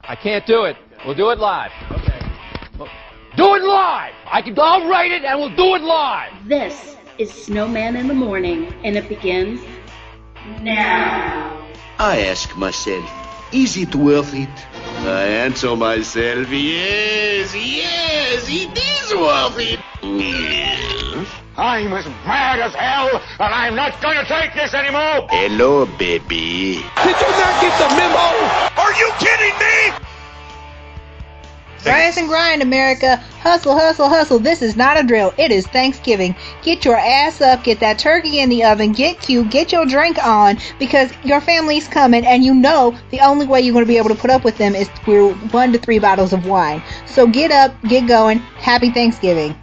I can't do it. We'll do it live. Okay. Do it live! I'll write it and we'll do it live! This is Snowman in the Morning, and it begins now. I ask myself, is it worth it? I answer myself, yes, it is worth it. I'm as mad as hell, and I'm not going to take this anymore. Hello, baby. Did you not get the memo? Are you kidding me? Rise and grind, America. Hustle, hustle, hustle. This is not a drill. It is Thanksgiving. Get your ass up. Get that turkey in the oven. Get cute. Get your drink on because your family's coming and you know the only way you're going to be able to put up with them is through 1 to 3 bottles of wine. So get up, get going. Happy Thanksgiving.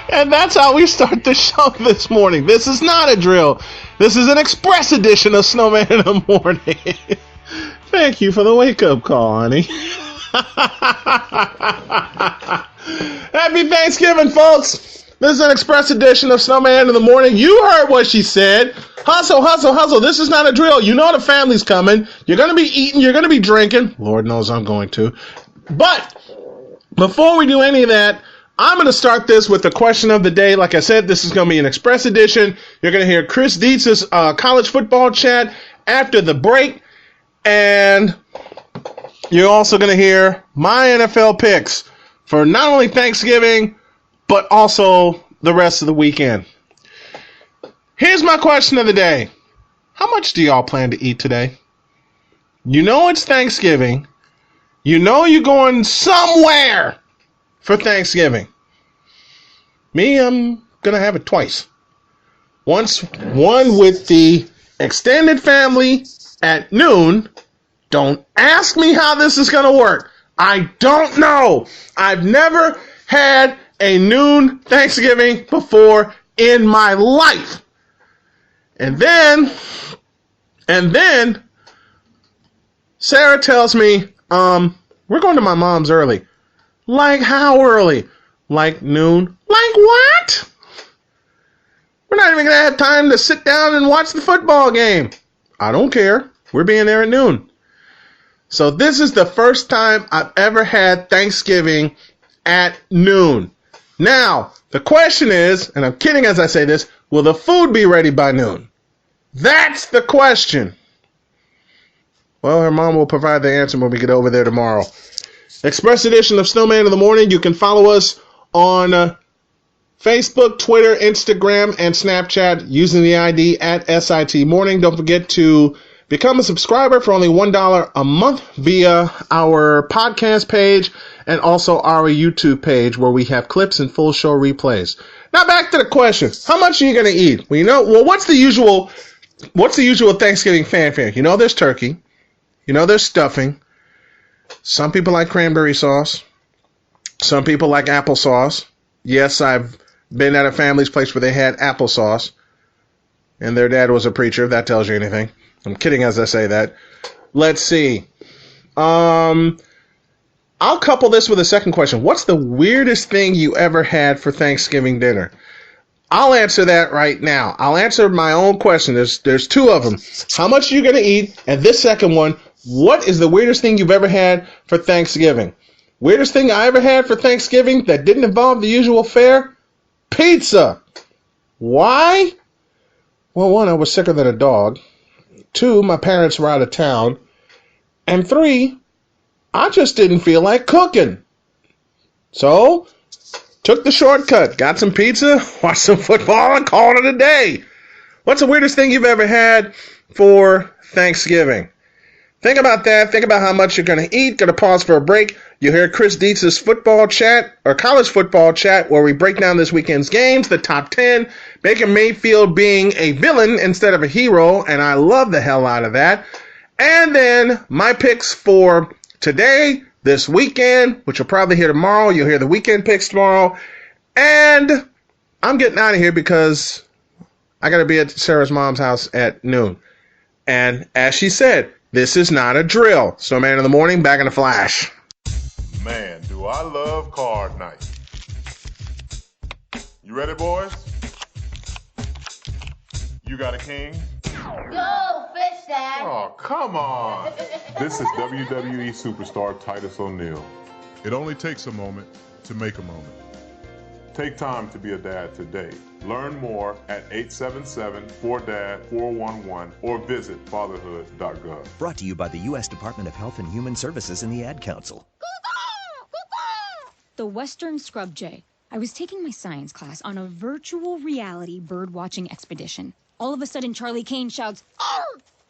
And that's how we start the show this morning. This is not a drill. This is an express edition of Snowman in the Morning. Thank you for the wake-up call, honey. Happy Thanksgiving, folks. This is an express edition of Snowman in the Morning. You heard what she said. Hustle, hustle, hustle. This is not a drill. You know the family's coming. You're going to be eating. You're going to be drinking. Lord knows I'm going to. But before we do any of that, I'm going to start this with the question of the day. Like I said, this is going to be an express edition. You're going to hear Chris Dietz's college football chat after the break. And you're also going to hear my NFL picks for not only Thanksgiving, but also the rest of the weekend. Here's my question of the day. How much do y'all plan to eat today? You know it's Thanksgiving. You know you're going somewhere for Thanksgiving. Me, I'm going to have it twice. One with the extended family at noon. Don't ask me how this is going to work. I don't know. I've never had a noon Thanksgiving before in my life. And then Sarah tells me, we're going to my mom's early. Like how early? Like noon? Like what? We're not even going to have time to sit down and watch the football game. I don't care. We're being there at noon. So this is the first time I've ever had Thanksgiving at noon. Now, the question is, and I'm kidding as I say this, will the food be ready by noon? That's the question. Well, her mom will provide the answer when we get over there tomorrow. Express edition of Snowman in the Morning. You can follow us on Facebook, Twitter, Instagram, and Snapchat using the ID at SIT Morning. Don't forget to become a subscriber for only $1 a month via our podcast page and also our YouTube page where we have clips and full show replays. Now back to the question. How much are you going to eat? Well, what's the usual Thanksgiving fanfare? You know there's turkey. You know there's stuffing. Some people like cranberry sauce. Some people like applesauce. Yes, I've been at a family's place where they had applesauce. And their dad was a preacher, if that tells you anything. I'm kidding as I say that. Let's see. I'll couple this with a second question. What's the weirdest thing you ever had for Thanksgiving dinner? I'll answer that right now. I'll answer my own question. There's 2 of them. How much are you going to eat? And this second one, what is the weirdest thing you've ever had for Thanksgiving? Weirdest thing I ever had for Thanksgiving that didn't involve the usual fare? Pizza. Why? Well, 1, I was sicker than a dog. 2, my parents were out of town. And 3, I just didn't feel like cooking. So, took the shortcut, got some pizza, watched some football, and called it a day. What's the weirdest thing you've ever had for Thanksgiving? Think about that. Think about how much you're going to eat. Going to pause for a break. You hear Chris Dietz's football chat, or college football chat, where we break down this weekend's games, the top 10, Baker Mayfield being a villain instead of a hero, and I love the hell out of that. And then my picks for today, this weekend, which you'll probably hear tomorrow. You'll hear the weekend picks tomorrow. And I'm getting out of here because I got to be at Sarah's mom's house at noon. And as she said, this is not a drill. Snowman in the Morning, back in a flash. Man, do I love card night. You ready, boys? You got a king? Go, fish! Dad. Oh, come on. This is WWE superstar Titus O'Neil. It only takes a moment to make a moment. Take time to be a dad today. Learn more at 877-4DAD-411 or visit fatherhood.gov. Brought to you by the U.S. Department of Health and Human Services and the Ad Council. The Western Scrub Jay. I was taking my science class on a virtual reality bird-watching expedition. All of a sudden, Charlie Kane shouts, "Arr!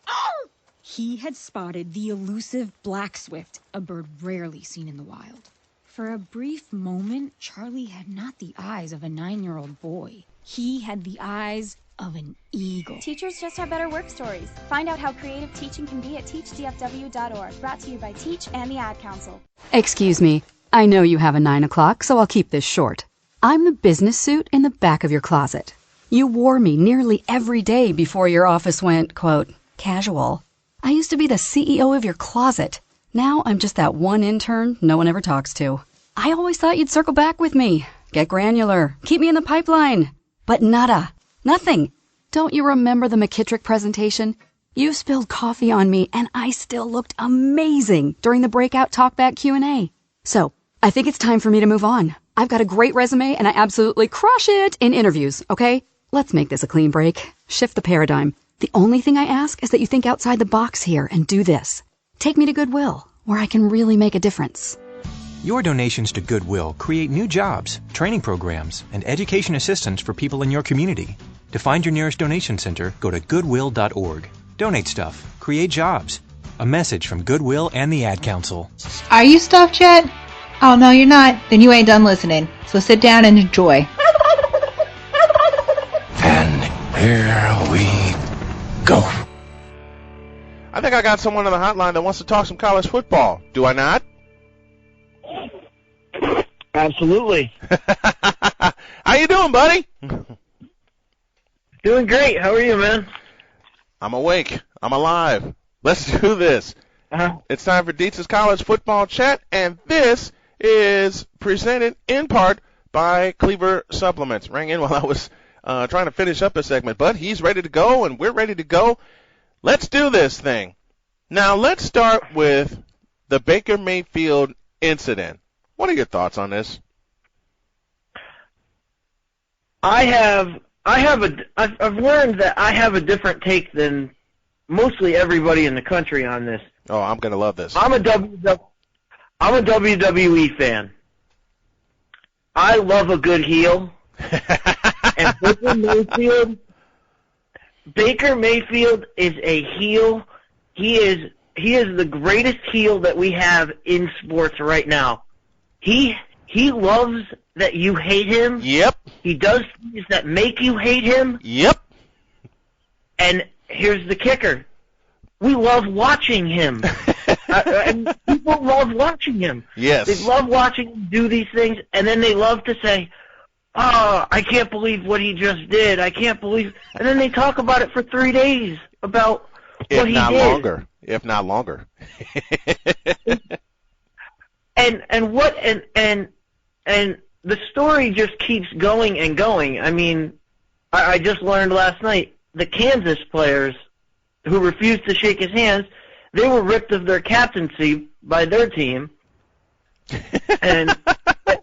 Arr!" He had spotted the elusive black swift, a bird rarely seen in the wild. For a brief moment, Charlie had not the eyes of a 9-year-old boy. He had the eyes of an eagle. Teachers just have better work stories. Find out how creative teaching can be at teachdfw.org. Brought to you by Teach and the Ad Council. Excuse me. I know you have a 9 o'clock, so I'll keep this short. I'm the business suit in the back of your closet. You wore me nearly every day before your office went, quote, casual. I used to be the CEO of your closet. Now I'm just that one intern no one ever talks to. I always thought you'd circle back with me, get granular, keep me in the pipeline. But nada. Nothing. Don't you remember the McKittrick presentation? You spilled coffee on me and I still looked amazing during the breakout talkback Q&A. So, I think it's time for me to move on. I've got a great resume and I absolutely crush it in interviews, okay? Let's make this a clean break. Shift the paradigm. The only thing I ask is that you think outside the box here and do this. Take me to Goodwill, where I can really make a difference. Your donations to Goodwill create new jobs, training programs, and education assistance for people in your community. To find your nearest donation center, go to goodwill.org. Donate stuff. Create jobs. A message from Goodwill and the Ad Council. Are you stuffed yet? Oh, no, you're not. Then you ain't done listening. So sit down and enjoy. And here we go. I think I got someone on the hotline that wants to talk some college football. Do I not? Absolutely. How you doing, buddy? Doing great. How are you, man? I'm awake. I'm alive. Let's do this. It's time for Dietz's College Football Chat, and this is presented in part by Cleaver Supplements. Rang in while I was trying to finish up a segment, but he's ready to go, and we're ready to go. Let's do this thing. Now, let's start with the Baker Mayfield incident. What are your thoughts on this? I've learned that I have a different take than mostly everybody in the country on this. Oh, I'm going to love this. I'm a WWE fan. I love a good heel. And Baker Mayfield is a heel. He is the greatest heel that we have in sports right now. He loves that you hate him. Yep. He does things that make you hate him. Yep. And here's the kicker. We love watching him. And people love watching him. Yes. They love watching him do these things, and then they love to say, "Oh, I can't believe what he just did. I can't believe." And then they talk about it for 3 days about what he did. If not longer. And the story just keeps going and going. I mean, I just learned last night the Kansas players who refused to shake his hands, they were ripped of their captaincy by their team. And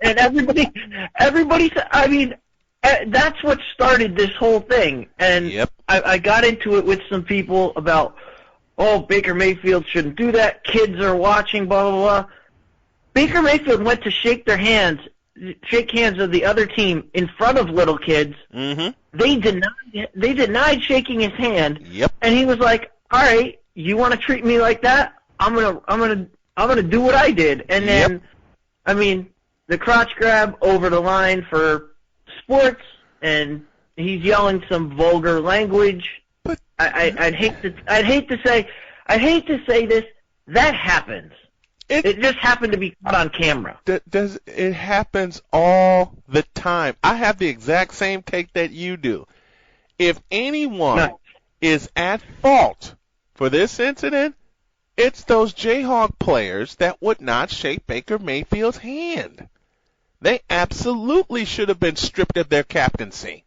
everybody, I mean, that's what started this whole thing. And yep. I got into it with some people about, oh, Baker Mayfield shouldn't do that. Kids are watching, blah, blah, blah. Baker Mayfield went to shake hands of the other team in front of little kids. Mm-hmm. They denied shaking his hand. Yep. And he was like, "All right, you want to treat me like that? I'm gonna do what I did." And then, yep. I mean, the crotch grab over the line for sports, and he's yelling some vulgar language. But I'd hate to say this. That happens. It just happened to be caught on camera. It happens all the time. I have the exact same take that you do. If anyone is at fault for this incident, it's those Jayhawk players that would not shake Baker Mayfield's hand. They absolutely should have been stripped of their captaincy.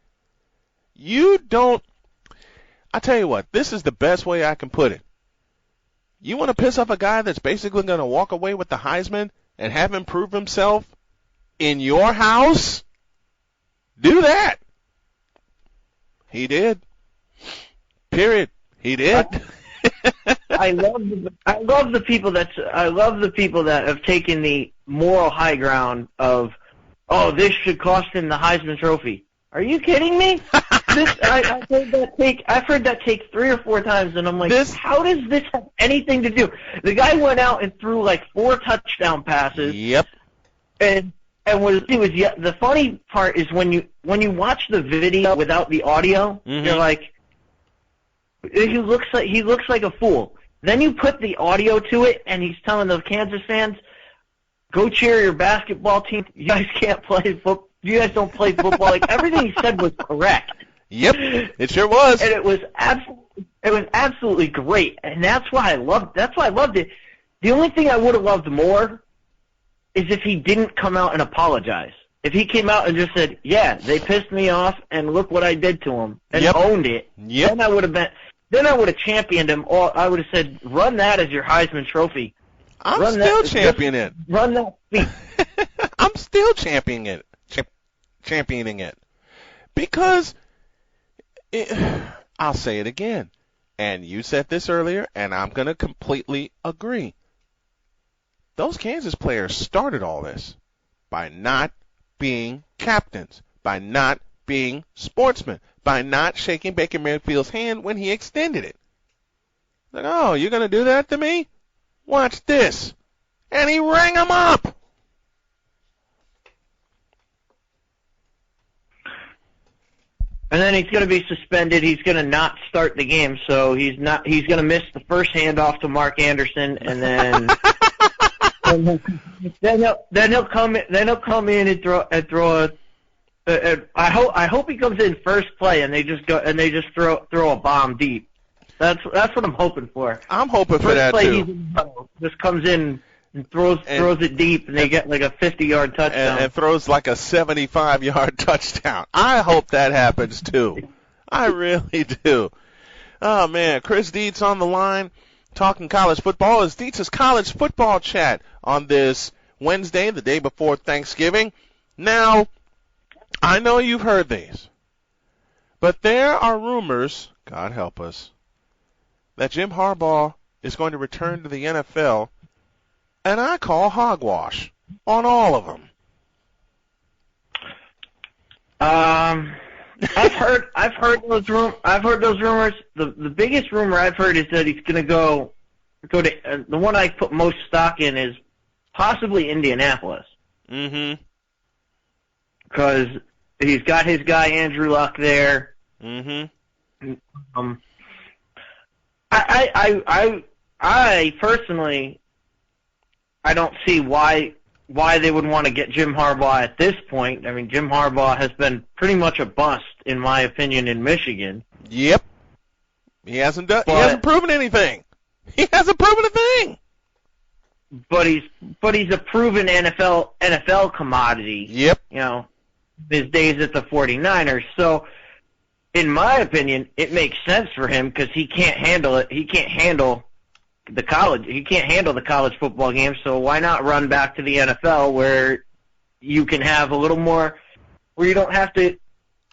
I tell you what, this is the best way I can put it. You want to piss off a guy that's basically going to walk away with the Heisman and have him prove himself in your house? Do that. He did. Period. He did. I love the people that have taken the moral high ground of, oh, this should cost him the Heisman Trophy. Are you kidding me? I've heard that take 3 or 4 times, and I'm like, how does this have anything to do? The guy went out and threw like 4 touchdown passes. Yep. And the funny part is when you watch the video without the audio, you're like, he looks like a fool. Then you put the audio to it, and he's telling the Kansas fans, "Go cheer your basketball team. You guys can't play football. You guys don't play football." Like, everything he said was correct. Yep, it sure was. And it was absolutely great, and that's why I loved it. The only thing I would have loved more is if he didn't come out and apologize. If he came out and just said, "Yeah, they pissed me off, and look what I did to them," and owned it, then I would have championed him. Or I would have said, "Run that as your Heisman Trophy." I'm still championing it. Run that feat. I'm still championing it. Because I'll say it again, and you said this earlier, and I'm going to completely agree. Those Kansas players started all this by not being captains, by not being sportsmen, by not shaking Baker Mayfield's hand when he extended it. Like, oh, you're going to do that to me? Watch this. And he rang him up. And then he's going to be suspended. He's going to not start the game, so he's going to miss the first handoff to Mark Anderson, and then then he'll come in and throw I hope he comes in first play and they just throw a bomb deep. That's what I'm hoping for. I'm hoping for that play, too. He just comes in and throws it deep, and they get like a 50-yard touchdown. And throws like a 75-yard touchdown. I hope that happens too. I really do. Oh man, Chris Dietz on the line talking college football. It's Dietz's college football chat on this Wednesday, the day before Thanksgiving. Now, I know you've heard these, but there are rumors, God help us, that Jim Harbaugh is going to return to the NFL, and I call hogwash on all of them. I've heard those rumors. The biggest rumor I've heard is that he's going to go to the one I put most stock in is possibly Indianapolis. Mm-hmm. Because he's got his guy Andrew Luck there. Mm-hmm. I personally, I don't see why they would want to get Jim Harbaugh at this point. I mean, Jim Harbaugh has been pretty much a bust, in my opinion, in Michigan. Yep. He hasn't proven anything. He hasn't proven a thing. But he's a proven NFL commodity. Yep. You know, his days at the 49ers. So, in my opinion, it makes sense for him because he can't handle it. He can't handle the college football game. So why not run back to the NFL where you can have a little more, where you don't have to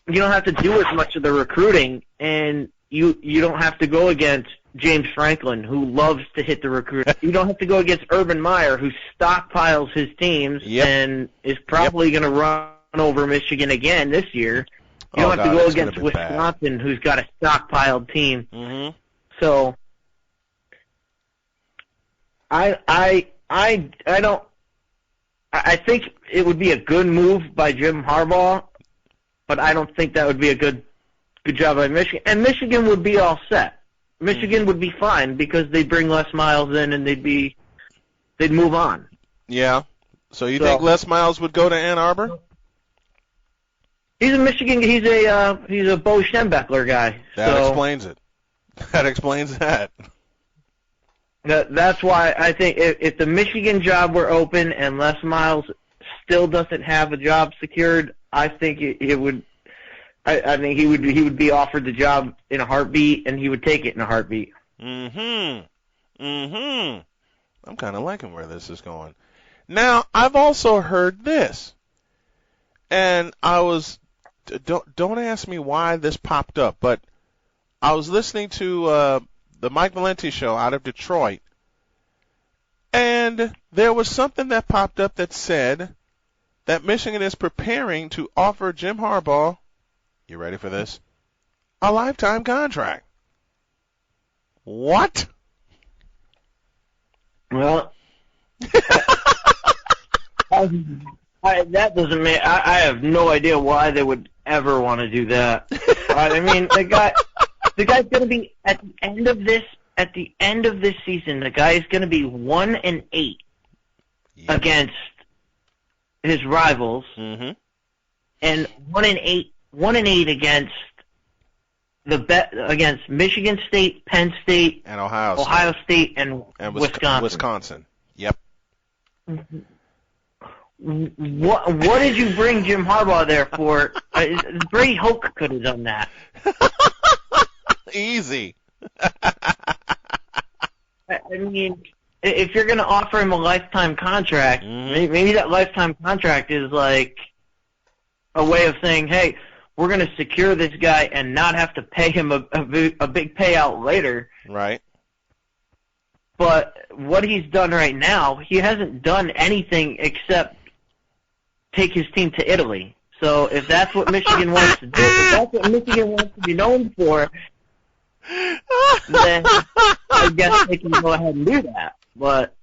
do as much of the recruiting, and you don't have to go against James Franklin, who loves to hit the recruit. You don't have to go against Urban Meyer, who stockpiles his teams and is probably going to run over Michigan again this year. You don't have to go against Wisconsin, who's got a stockpiled team. Mm-hmm. So I think it would be a good move by Jim Harbaugh, but I don't think that would be a good job by Michigan. And Michigan would be all set. Michigan would be fine because they'd bring Les Miles in and they'd move on. Yeah. So you think Les Miles would go to Ann Arbor? He's a Michigan. He's a Bo Schembechler guy. That explains it. That explains that. That's why I think if the Michigan job were open and Les Miles still doesn't have a job secured, I think it would I think he would be offered the job in a heartbeat, and he would take it in a heartbeat. I'm kind of liking where this is going. Now, I've also heard this, and don't ask me why this popped up, but I was listening to the Mike Valenti show out of Detroit, and there was something that popped up that said that Michigan is preparing to offer Jim Harbaugh, you ready for this, a lifetime contract. What? Well, that doesn't mean I have no idea why they would ever want to do that. I mean, the guy's going to be at the end of this season. The guy is going to be 1-8 against his rivals, and 1-8 against against Michigan State, Penn State, and Ohio State, and Wisconsin. Yep. What did you bring Jim Harbaugh there for? Brady Hoke could have done that. Easy. I mean, if you're going to offer him a lifetime contract, maybe that lifetime contract is like a way of saying, hey, we're going to secure this guy and not have to pay him a big payout later. Right. But what he's done right now, he hasn't done anything except take his team to Italy. So if that's what Michigan wants to do, if that's what Michigan wants to be known for, then I guess they can go ahead and do that. But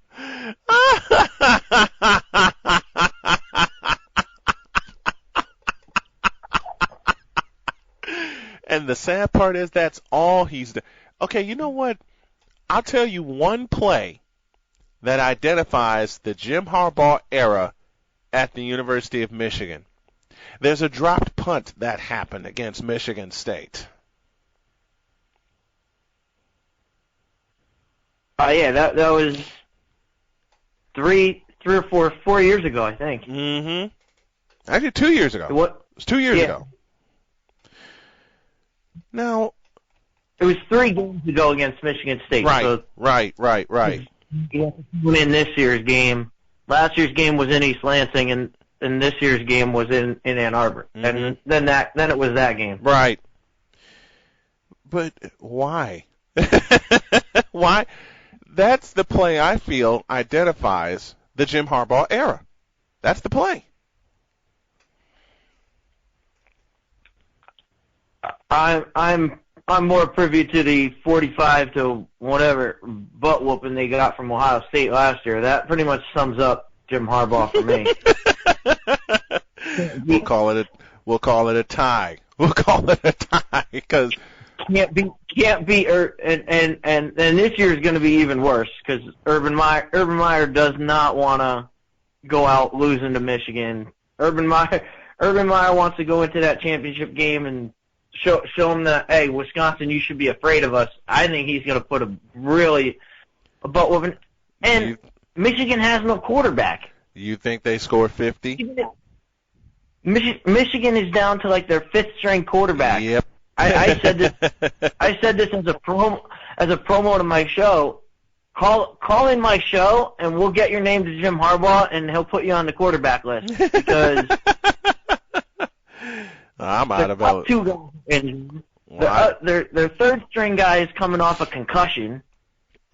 and the sad part is that's all he's done. Okay, you know what? I'll tell you one play that identifies the Jim Harbaugh era at the University of Michigan. There's a dropped punt that happened against Michigan State. Yeah, that was three or four years ago, I think. Actually, 2 years ago. What? It was 2 years ago. Now, it was 3 games ago against Michigan State. Right, so right. In this year's game, last year's game was in East Lansing, and this year's game was in Ann Arbor, and then it was that game. Right. But why? Why? That's the play I feel identifies the Jim Harbaugh era. That's the play. I'm more privy to the 45 to whatever butt whooping they got from Ohio State last year. That pretty much sums up Jim Harbaugh for me. We'll call it a tie. We'll call it a tie because can't be, and this year is going to be even worse because Urban Meyer does not want to go out losing to Michigan. Urban Meyer wants to go into that championship game and show them that, hey, Wisconsin, you should be afraid of us. I think he's going to put a butt whooping. And Michigan has no quarterback. You think they score 50? Michigan is down to like their 5th string quarterback. Yep. I said this as a promo to my show. Call in my show and we'll get your name to Jim Harbaugh and he'll put you on the quarterback list because I'm out of it. 2 guys injured. Their 3rd string guy is coming off a concussion.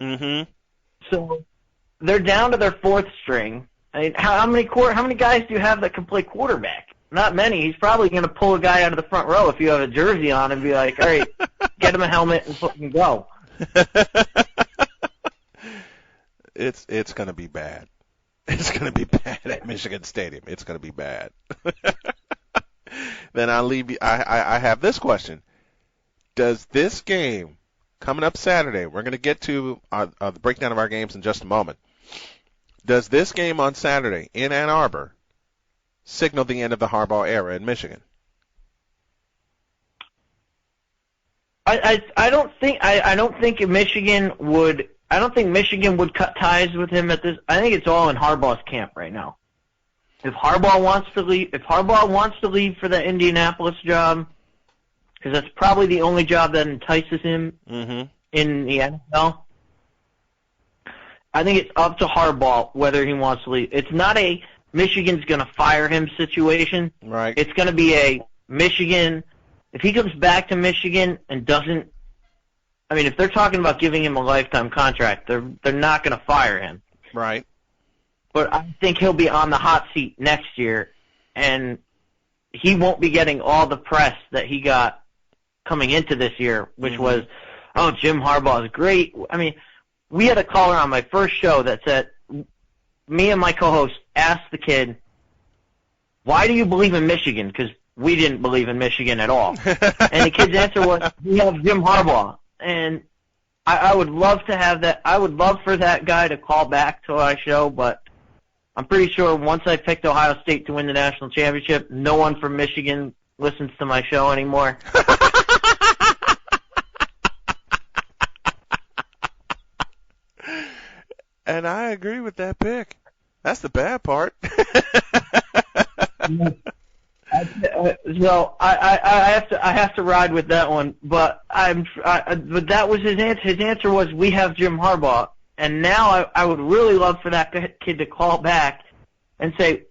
So they're down to their 4th string. I mean, how many guys do you have that can play quarterback? Not many. He's probably going to pull a guy out of the front row if you have a jersey on and be like, all right, get him a helmet and put him go. It's going to be bad. It's going to be bad at Michigan Stadium. It's going to be bad. Then I'll leave you. I have this question. Does this game coming up Saturday, we're going to get to the breakdown of our games in just a moment. Does this game on Saturday in Ann Arbor signal the end of the Harbaugh era in Michigan? I don't think Michigan would cut ties with him at this. I think it's all in Harbaugh's camp right now. If Harbaugh wants to leave for the Indianapolis job, because that's probably the only job that entices him in the NFL. I think it's up to Harbaugh whether he wants to leave. It's not a Michigan's going to fire him situation. Right. It's going to be a Michigan. If he comes back to Michigan and doesn't, I mean, if they're talking about giving him a lifetime contract, they're not going to fire him. Right. But I think he'll be on the hot seat next year, and he won't be getting all the press that he got coming into this year, which was, oh, Jim Harbaugh is great. I mean, we had a caller on my first show that said, me and my co-host asked the kid, why do you believe in Michigan? Because we didn't believe in Michigan at all. And the kid's answer was, we have Jim Harbaugh. And I would love to have that. I would love for that guy to call back to our show, but I'm pretty sure once I picked Ohio State to win the national championship, no one from Michigan listens to my show anymore. And I agree with that pick. That's the bad part. So I have to ride with that one, but but that was his answer. His answer was, we have Jim Harbaugh, and now I would really love for that kid to call back and say,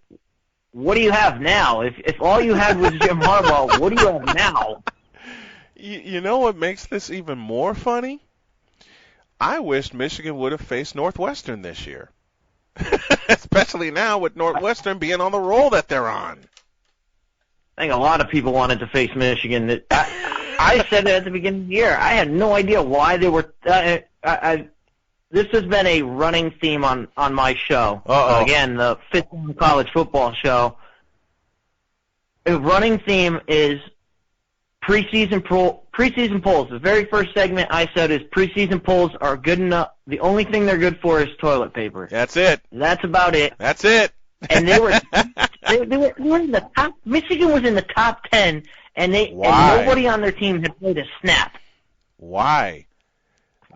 what do you have now? If all you had was Jim Harbaugh, what do you have now? You know what makes this even more funny? I wish Michigan would have faced Northwestern this year, especially now with Northwestern being on the roll that they're on. I think a lot of people wanted to face Michigan. I said it at the beginning of the year. I had no idea why they were. This has been a running theme on my show. Again, the Fifth College Football Show. A running theme is preseason polls. The very first segment I said is preseason polls are good enough. The only thing they're good for is toilet paper. That's it. That's about it. That's it. And they were in the top. Michigan was in the top 10, and nobody on their team had played a snap. Why?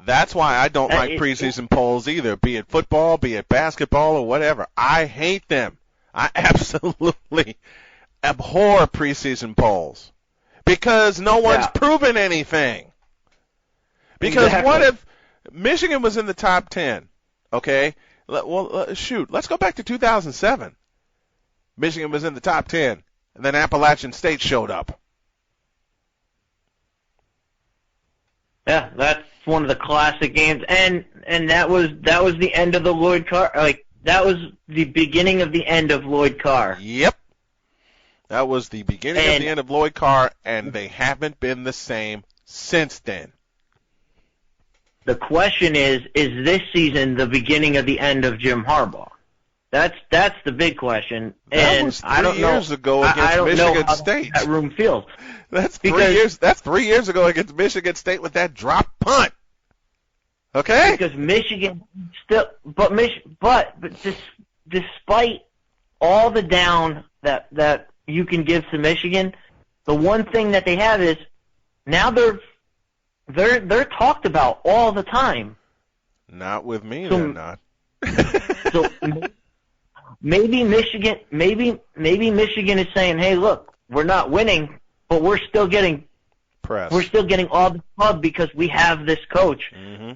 That's why I don't like preseason polls either, be it football, be it basketball, or whatever. I hate them. I absolutely abhor preseason polls because no one's proven anything. Because what if Michigan was in the top 10, okay? Well, shoot, let's go back to 2007. Michigan was in the top 10, and then Appalachian State showed up. Yeah, that's one of the classic games, and that was the end of the Lloyd Carr. Like, that was the beginning of the end of Lloyd Carr. Yep, that was the beginning of the end of Lloyd Carr, and they haven't been the same since then. The question is this season the beginning of the end of Jim Harbaugh? That's the big question. That was 3 years ago against Michigan State. That room feels. That's 3 years. That's 3 years ago against Michigan State with that drop punt. Okay. Because Michigan still, but despite all the down that you can give to Michigan, the one thing that they have is now they're talked about all the time. Not with me, they're not. So maybe Michigan is saying, "Hey, look, we're not winning, but we're still getting press. We're still getting all the pub because we have this coach." Mm-hmm.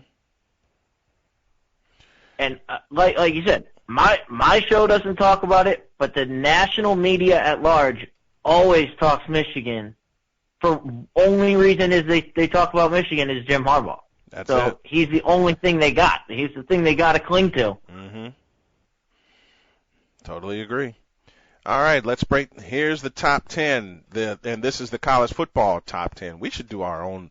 And like you said, my show doesn't talk about it, but the national media at large always talks Michigan. For only reason is they talk about Michigan is Jim Harbaugh. That's so it. He's the only thing they got. He's the thing they got to cling to. Mm-hmm. Totally agree. All right, let's break. Here's the top 10, and this is the college football top 10. We should do our own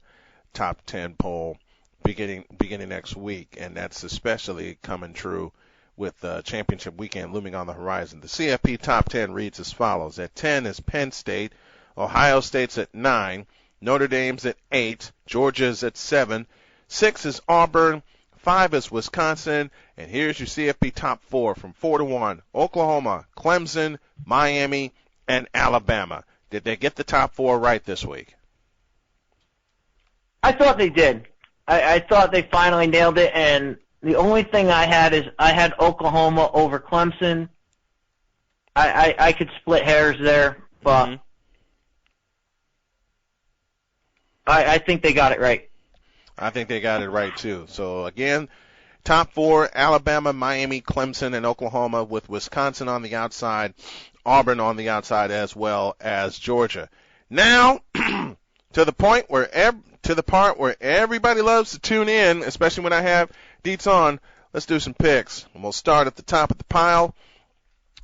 top 10 poll beginning next week, and that's especially coming true with championship weekend looming on the horizon. The CFP top 10 reads as follows. At 10 is Penn State. Ohio State's at 9. Notre Dame's at 8. Georgia's at 7. 6 is Auburn. 5 is Wisconsin. And here's your CFP top 4 from 4 to 1. Oklahoma, Clemson, Miami, and Alabama. Did they get the top 4 right this week? I thought they did. I thought they finally nailed it, and the only thing I had Oklahoma over Clemson. I could split hairs there, but I think they got it right. I think they got it right, too. So, again, top 4, Alabama, Miami, Clemson, and Oklahoma, with Wisconsin on the outside, Auburn on the outside, as well as Georgia. Now, to the part where everybody loves to tune in, especially when I have Deets on, let's do some picks. And we'll start at the top of the pile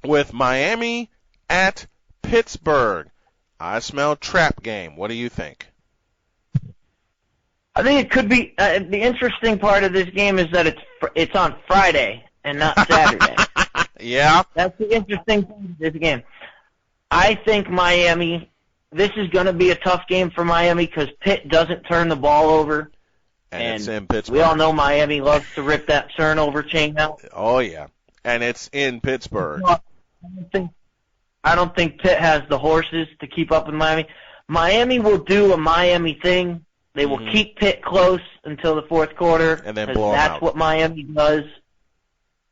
with Miami at Pittsburgh. I smell trap game. What do you think? I think it could be the interesting part of this game is that it's on Friday and not Saturday. Yeah. That's the interesting part of this game. I think Miami, this is going to be a tough game for Miami because Pitt doesn't turn the ball over. And it's in Pittsburgh. We all know Miami loves to rip that turnover chain out. Oh, yeah. And it's in Pittsburgh. I don't think Pitt has the horses to keep up with Miami. Miami will do a Miami thing. They will keep Pitt close until the fourth quarter, and then blow them that's out. what Miami does.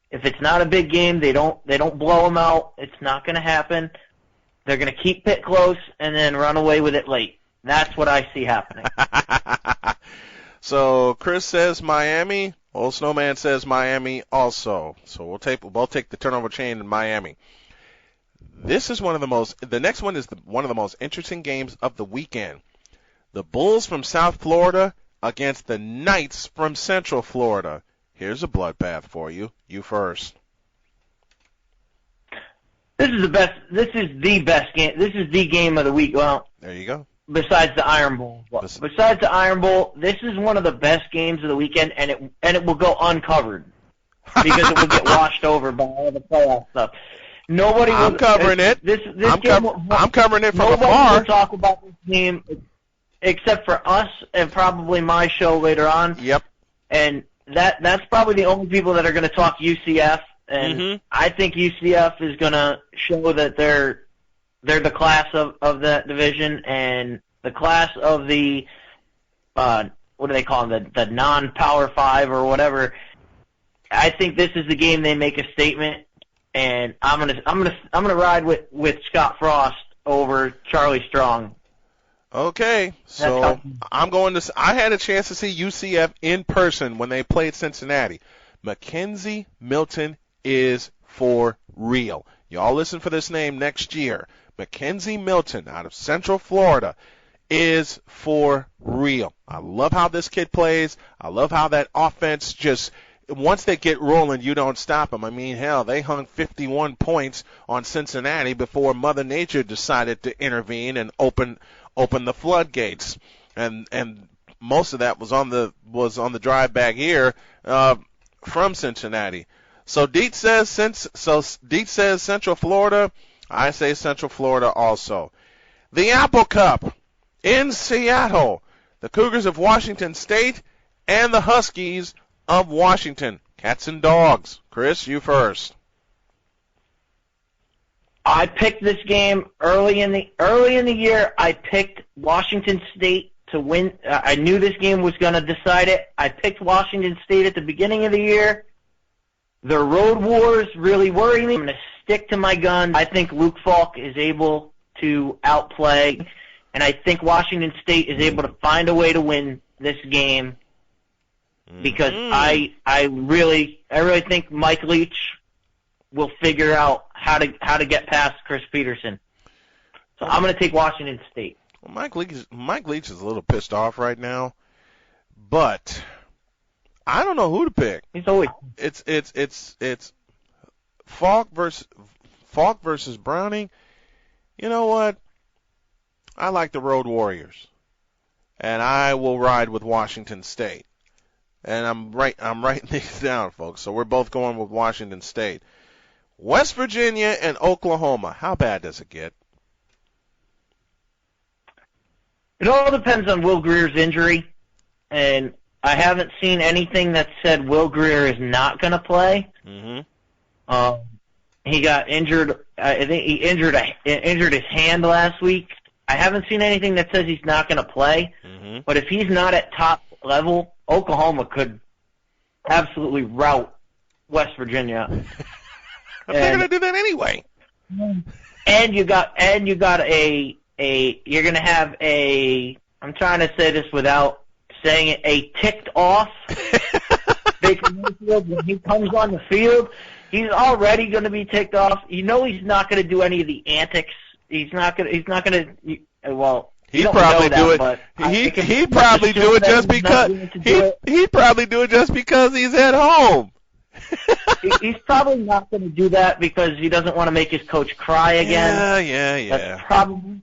If it's not a big game, they don't blow them out. It's not going to happen. They're going to keep Pitt close and then run away with it late. That's what I see happening. So Chris says Miami. Old Snowman says Miami also. So we'll both take the turnover chain in Miami. This is the next one is one of the most interesting games of the weekend. The Bulls from South Florida against the Knights from Central Florida. Here's a bloodbath for you. You first. This is the best game. This is the game of the week. Well, there you go. Besides the Iron Bowl. Besides the Iron Bowl, this is one of the best games of the weekend, and it will go uncovered because it will get washed over by all the playoff stuff. I'm covering it. I'm covering it from afar. Nobody will talk about this game except for us and probably my show later on. Yep. And that's probably the only people that are going to talk UCF. And I think UCF is going to show that they're the class of that division and the class of the what do they call them, the non-Power 5 or whatever. I think this is the game they make a statement, and I'm gonna ride with Scott Frost over Charlie Strong. Okay, so I had a chance to see UCF in person when they played Cincinnati. Mackenzie Milton is for real. Y'all listen for this name next year. Mackenzie Milton out of Central Florida is for real. I love how this kid plays. I love how that offense just, once they get rolling, you don't stop them. I mean, hell, they hung 51 points on Cincinnati before Mother Nature decided to intervene and open the floodgates. And most of that was on the drive back here from Cincinnati. So Deet says Central Florida. I say Central Florida also. The Apple Cup in Seattle. The Cougars of Washington State and the Huskies of Washington. Cats and dogs. Chris, you first. I picked this game early in the year. I picked Washington State to win. I knew this game was going to decide it. I picked Washington State at the beginning of the year. The road wars really worry me. I'm going to stick to my guns. I think Luke Falk is able to outplay, and I think Washington State is able to find a way to win this game because I really think Mike Leach will figure out how to get past Chris Peterson. So I'm going to take Washington State. Well, Mike Leach is a little pissed off right now, but I don't know who to pick. He's always it's Falk versus Browning. You know what? I like the Road Warriors, and I will ride with Washington State. And I'm writing these down, folks. So we're both going with Washington State. West Virginia and Oklahoma. How bad does it get? It all depends on Will Greer's injury, and I haven't seen anything that said Will Greer is not going to play. He got injured. I think he injured his hand last week. I haven't seen anything that says he's not going to play. But if he's not at top level, Oklahoma could absolutely rout West Virginia. They're going to do that anyway. And you're going to have a I'm trying to say this without saying it, a ticked off Baker Mayfield when he comes on the field. He's already going to be ticked off. You know he's not going to do any of the antics. He's not going to. Well, He'd probably do it. He'd probably do it just because he'd probably do it just because he's at home. He's probably not going to do that because he doesn't want to make his coach cry again. Yeah. That's probably,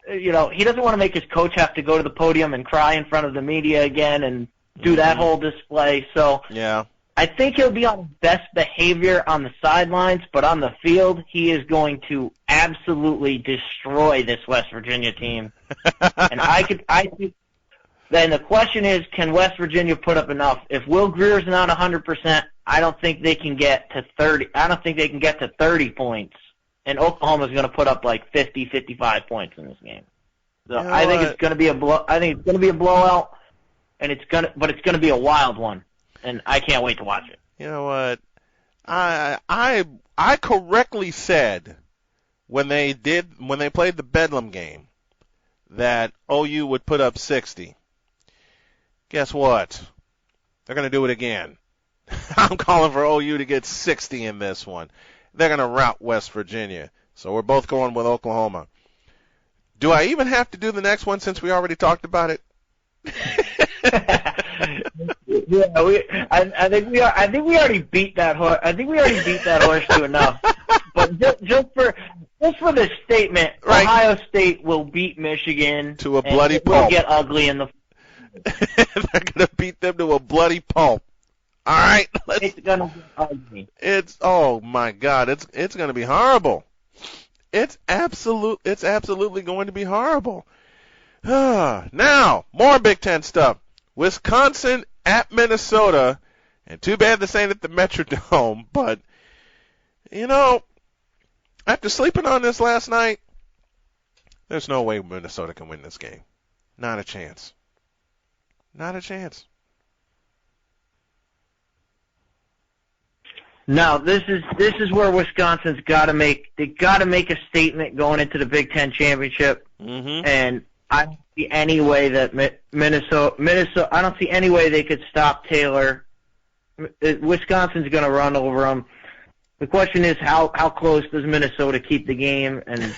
he doesn't want to make his coach have to go to the podium and cry in front of the media again and do that whole display. So yeah, I think he'll be on best behavior on the sidelines, but on the field, he is going to absolutely destroy this West Virginia team. And I think. Then the question is, can West Virginia put up enough? If Will Greer's not 100%, I don't think they can get to 30. I don't think they can get to 30 points. And Oklahoma's going to put up like 50, 55 points in this game. So I think it's going to be a blowout, and it's going to be a wild one. And I can't wait to watch it. You know what? I correctly said when they played the Bedlam game that OU would put up 60. Guess what? They're going to do it again. I'm calling for OU to get 60 in this one. They're going to rout West Virginia. So we're both going with Oklahoma. Do I even have to do the next one since we already talked about it? Yeah, I think we already beat that horse. I think we already beat that horse to enough. But just for the statement, right. Ohio State will beat Michigan to a bloody pulp. Will get ugly in the. They're gonna beat them to a bloody pulp. All right, it's gonna be ugly. Oh my God, it's gonna be horrible. It's absolutely going to be horrible. Now, more Big Ten stuff. Wisconsin at Minnesota, and too bad this ain't at the Metrodome, but after sleeping on this last night, there's no way Minnesota can win this game. Not a chance. Not a chance. No, this is where Wisconsin's got to make a statement going into the Big Ten championship, and I don't see any way that Minnesota. I don't see any way they could stop Taylor. Wisconsin's going to run over them. The question is how close does Minnesota keep the game, and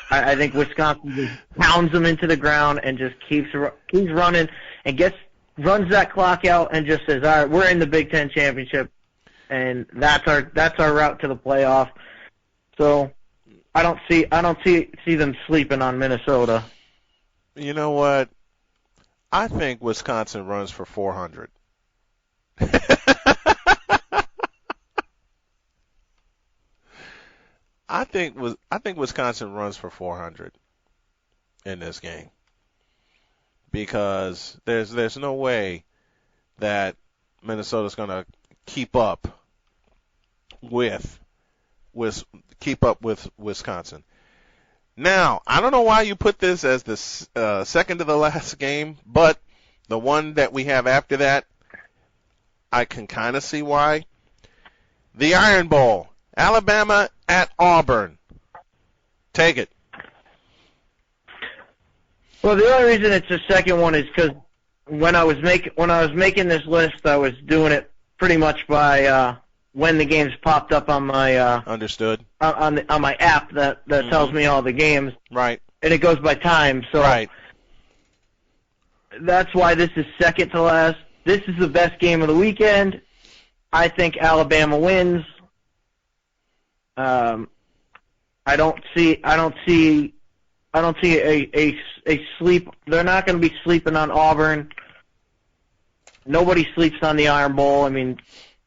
I think Wisconsin just pounds them into the ground and just keeps running and runs that clock out and just says, all right, we're in the Big Ten championship, and that's our route to the playoff. So I don't see them sleeping on Minnesota. You know what? I think Wisconsin runs for 400. I think Wisconsin runs for 400 in this game because there's no way that Minnesota's going to keep up with Wisconsin. Now, I don't know why you put this as the second to the last game, but the one that we have after that, I can kind of see why. The Iron Bowl, Alabama at Auburn. Take it. Well, the only reason it's the second one is because when I was making this list, I was doing it pretty much by when the games popped up on my understood on my app that tells me all the games. Right. And it goes by time. So right. That's why this is second to last. This is the best game of the weekend. I think Alabama wins. I don't see a sleep. They're not going to be sleeping on Auburn. Nobody sleeps on the Iron Bowl. I mean,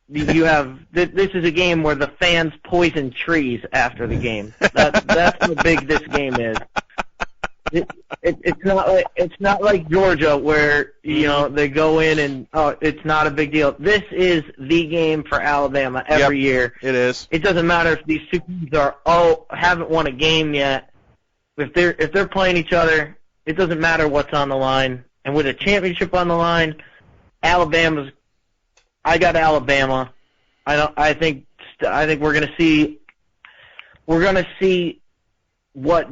you have this is a game where the fans poison trees after the game. That's how big this game is. It's not like Georgia where they go in and it's not a big deal. This is the game for Alabama every year. It is. It doesn't matter if these two teams haven't won a game yet. If they're playing each other, it doesn't matter what's on the line. And with a championship on the line, I got Alabama. I think we're gonna see what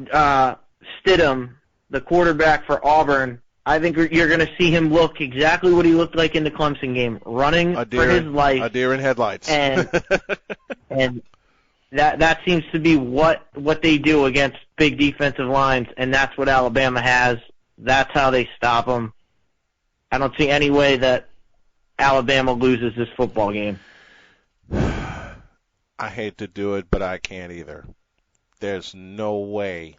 Stidham, the quarterback for Auburn, I think you're going to see him look exactly what he looked like in the Clemson game, running for his life. A deer in headlights. And that seems to be what they do against big defensive lines, and that's what Alabama has. That's how they stop them. I don't see any way that Alabama loses this football game. I hate to do it, but I can't either. There's no way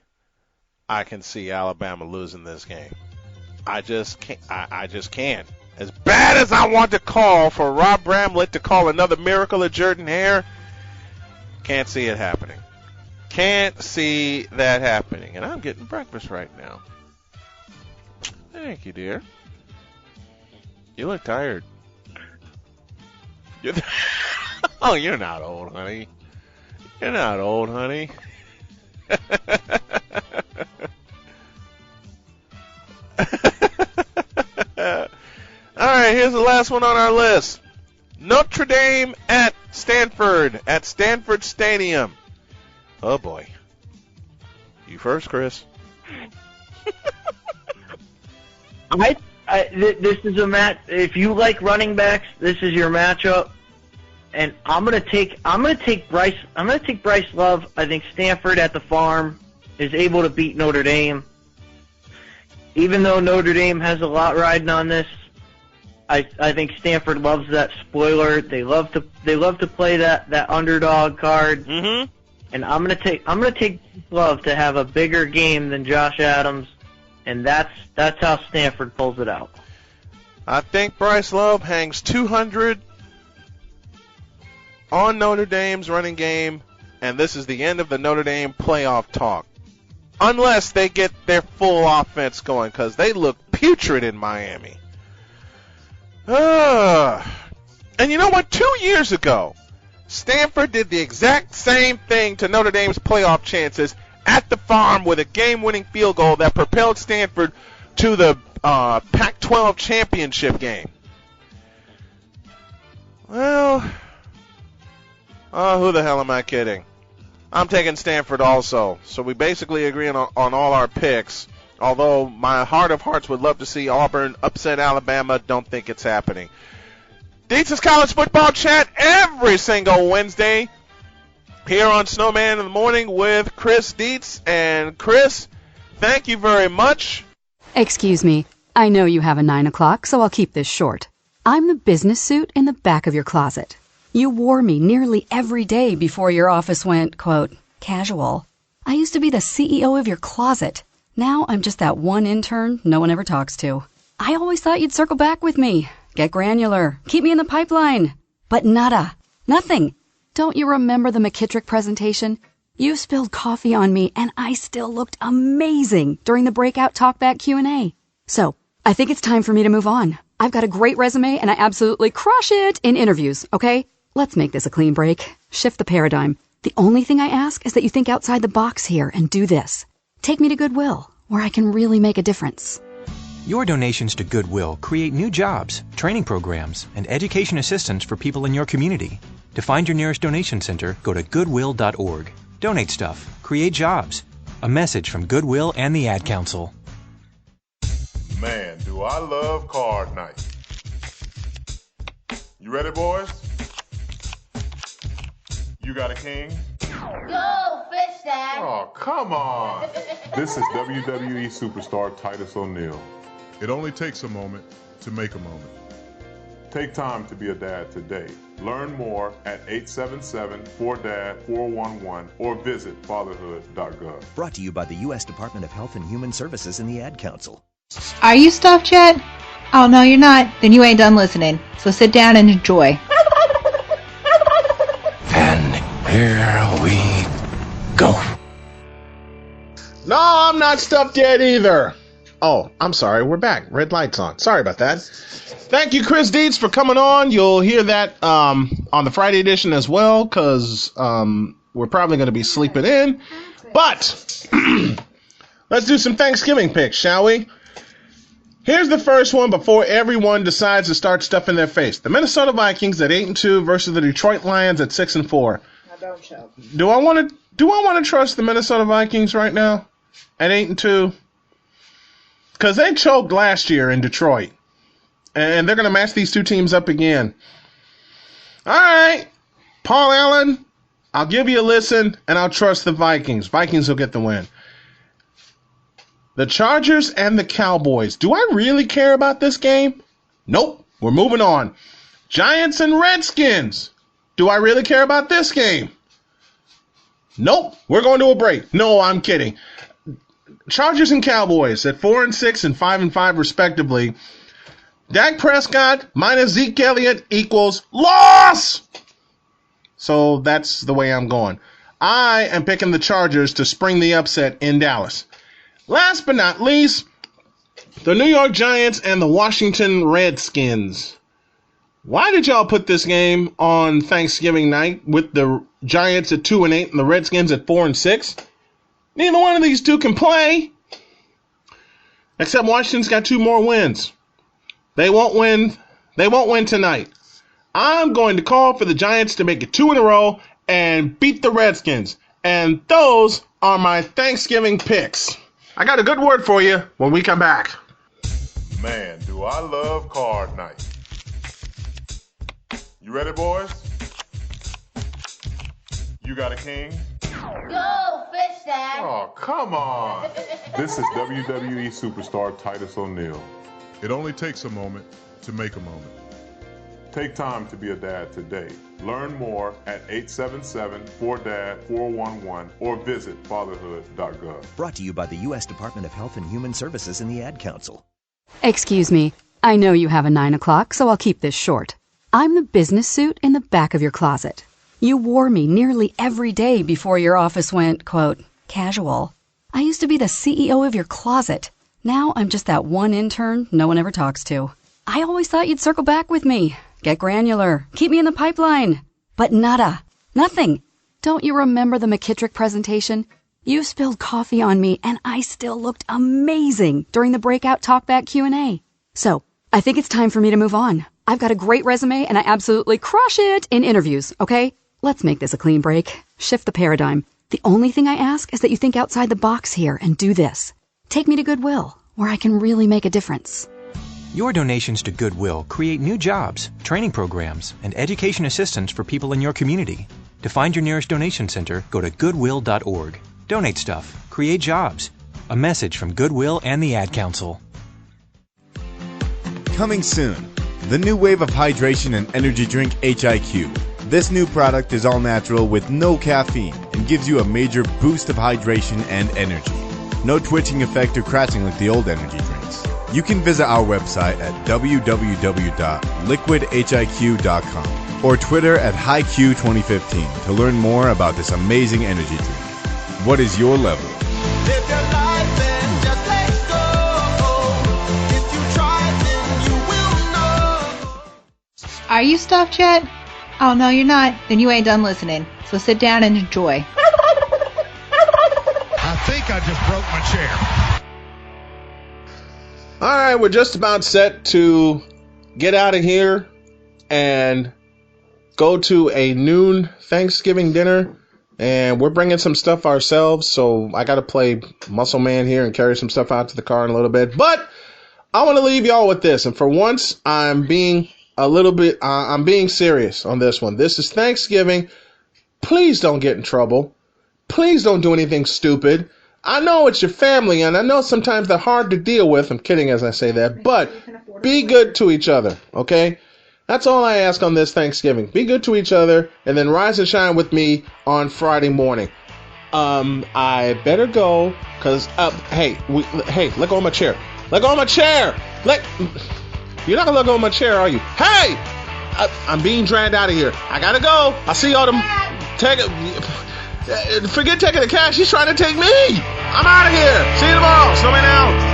I can see Alabama losing this game. I just can't. I just can't. As bad as I want to call for Rob Bramlett to call another miracle at Jordan Hare, can't see it happening. Can't see that happening. And I'm getting breakfast right now. Thank you, dear. You look tired. Oh, you're not old, honey. You're not old, honey. All right, here's the last one on our list. Notre Dame at Stanford Stadium. Oh, boy. You first, Chris. This is a match. If you like running backs, this is your matchup. And I'm gonna take Bryce. I'm gonna take Bryce Love. I think Stanford at the Farm is able to beat Notre Dame. Even though Notre Dame has a lot riding on this, I think Stanford loves that spoiler. They love to play that underdog card. Mm-hmm. And I'm gonna take Love to have a bigger game than Josh Adams, and that's how Stanford pulls it out. I think Bryce Love hangs 200 on Notre Dame's running game, and this is the end of the Notre Dame playoff talk. Unless they get their full offense going, because they look putrid in Miami. And you know what? 2 years ago, Stanford did the exact same thing to Notre Dame's playoff chances at the Farm with a game-winning field goal that propelled Stanford to the Pac-12 championship game. Well, who the hell am I kidding? I'm taking Stanford also. So we basically agree on all our picks. Although my heart of hearts would love to see Auburn upset Alabama, don't think it's happening. Dietz's College Football Chat every single Wednesday here on Snowman in the Morning with Chris Dietz. And Chris, thank you very much. Excuse me. I know you have a 9 o'clock, so I'll keep this short. I'm the business suit in the back of your closet. You wore me nearly every day before your office went, quote, casual. I used to be the CEO of your closet. Now I'm just that one intern no one ever talks to. I always thought you'd circle back with me. Get granular. Keep me in the pipeline. But nada. Nothing. Don't you remember the McKittrick presentation? You spilled coffee on me, and I still looked amazing during the breakout talkback Q&A. So, I think it's time for me to move on. I've got a great resume, and I absolutely crush it in interviews, okay? Let's make this a clean break. Shift the paradigm. The only thing I ask is that you think outside the box here and do this. Take me to Goodwill, where I can really make a difference. Your donations to Goodwill create new jobs, training programs, and education assistance for people in your community. To find your nearest donation center, go to goodwill.org. Donate stuff. Create jobs. A message from Goodwill and the Ad Council. Man, do I love card night. You ready, boys? You got a king? Go, fish, Dad. Oh, come on. This is WWE superstar Titus O'Neil. It only takes a moment to make a moment. Take time to be a dad today. Learn more at 877-4DAD-411 or visit fatherhood.gov. Brought to you by the U.S. Department of Health and Human Services and the Ad Council. Are you stuffed yet? Oh, no, you're not. Then you ain't done listening. So sit down and enjoy. And here we go. No, I'm not stuffed yet either. Oh, I'm sorry. We're back. Red light's on. Sorry about that. Thank you, Chris Dietz, for coming on. You'll hear that on the Friday edition as well, because we're probably going to be sleeping in. But let's do some Thanksgiving picks, shall we? Here's the first one before everyone decides to start stuffing their face. The Minnesota Vikings at 8-2 versus the Detroit Lions at 6-4. Now don't choke. Do I want to trust the Minnesota Vikings right now at 8-2? Because they choked last year in Detroit. And they're going to match these two teams up again. All right, Paul Allen, I'll give you a listen, and I'll trust the Vikings. Vikings will get the win. The Chargers and the Cowboys. Do I really care about this game? Nope. We're moving on. Giants and Redskins. Do I really care about this game? Nope. We're going to a break. No, I'm kidding. Chargers and Cowboys at 4-6 and 5-5 respectively. Dak Prescott minus Zeke Elliott equals loss. So that's the way I'm going. I am picking the Chargers to spring the upset in Dallas. Last but not least, the New York Giants and the Washington Redskins. Why did y'all put this game on Thanksgiving night with the Giants at 2-8 and the Redskins at 4-6? Neither one of these two can play. Except Washington's got 2 more wins. They won't win. They won't win tonight. I'm going to call for the Giants to make it 2 in a row and beat the Redskins. And those are my Thanksgiving picks. I got a good word for you when we come back. Man, do I love card night. You ready, boys? You got a king? Go fish, Dad. Oh, come on. This is WWE superstar Titus O'Neil. It only takes a moment to make a moment. Take time to be a dad today. Learn more at 877-4DAD-411 or visit fatherhood.gov. Brought to you by the U.S. Department of Health and Human Services and the Ad Council. Excuse me. I know you have a 9 o'clock, so I'll keep this short. I'm the business suit in the back of your closet. You wore me nearly every day before your office went, quote, casual. I used to be the CEO of your closet. Now I'm just that one intern no one ever talks to. I always thought you'd circle back with me. Get granular. Keep me in the pipeline. But nada. Nothing. Don't you remember the McKittrick presentation? You spilled coffee on me, and I still looked amazing during the breakout talkback Q&A. So, I think it's time for me to move on. I've got a great resume, and I absolutely crush it in interviews, okay? Let's make this a clean break. Shift the paradigm. The only thing I ask is that you think outside the box here and do this. Take me to Goodwill, where I can really make a difference. Your donations to Goodwill create new jobs, training programs, and education assistance for people in your community. To find your nearest donation center, go to goodwill.org. Donate stuff. Create jobs. A message from Goodwill and the Ad Council. Coming soon, the new wave of hydration and energy drink HIQ. This new product is all natural with no caffeine and gives you a major boost of hydration and energy. No twitching effect or crashing like the old energy drinks. You can visit our website at www.liquidhiq.com or Twitter at HiQ2015 to learn more about this amazing energy drink. What is your level? Live your life and just let go. If you try, then you will know. Are you stuffed yet? Oh, no, you're not. Then you ain't done listening. So sit down and enjoy. I think I just broke my chair. All right, we're just about set to get out of here and go to a noon Thanksgiving dinner. And we're bringing some stuff ourselves, so I got to play muscle man here and carry some stuff out to the car in a little bit. But I want to leave y'all with this. And for once, I'm being I'm being serious on this one. This is Thanksgiving. Please don't get in trouble. Please don't do anything stupid. I know it's your family, and I know sometimes they're hard to deal with. I'm kidding as I say that, but be good to each other, okay? That's all I ask on this Thanksgiving. Be good to each other, and then rise and shine with me on Friday morning. I better go, because, hey, let go of my chair. Let go of my chair! You're not going to let go of my chair, are you? Hey! I'm being dragged out of here. I gotta go. I see all them... Forget taking the cash. He's trying to take me. I'm out of here. See you tomorrow. Snowman out.